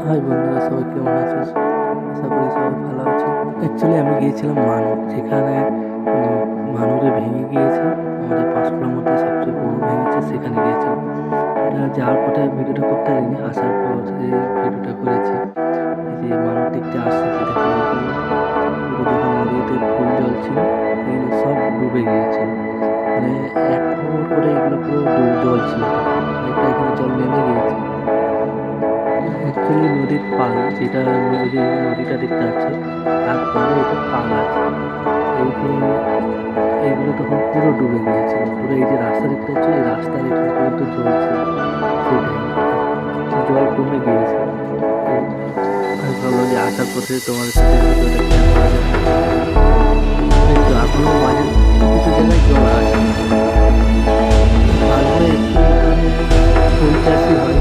High বন্ধুরা, সবাই কেমন আছিস? আশা করি সবাই ভালো আছে। অ্যাকচুয়ালি আমি গিয়েছিলাম মানব, সেখানে মানবে ভেঙে গিয়েছে। আমাদের পাঁশকুড়ার মধ্যে সবচেয়ে বড় ভেঙেছে, সেখানে গিয়েছিলাম। এটা যাওয়ার পথে ভিডিওটা করতে পারিনি, আসার পর এই ভিডিওটা করেছি। এই যে মানব দেখতে আসছে, যে দেখো এইগুলো পুরো যখন নদীতে ফুল জল ছিল, এগুলো সব ডুবে গিয়েছিল। মানে এক কোমর করে এগুলো পুরো জল ছিল, অনেকটা এখানে জল নেমে গিয়েছে। অ্যাকচুয়ালি নদীর পাল, যেটা নদীটা দেখতে পাচ্ছ, তারপরে এটা পাল আছে। এই যে এইগুলো তখন পুরো ডুবে গিয়েছিল, পুরো এই যে রাস্তা দেখতে পাচ্ছ, এই রাস্তার এখানে পর্যন্ত জল ছিল সেই টাইমে, জল কমে গিয়েছে। তো আমি ভাবলাম যে আসার পথে তোমার সাথে ভিডিওটা শেয়ার করা যাবে। এই তো এখনো মাঝে কিছু জায়গায় জল আছে। পালগুলো একটু এখানে ফুল চাষই হয়,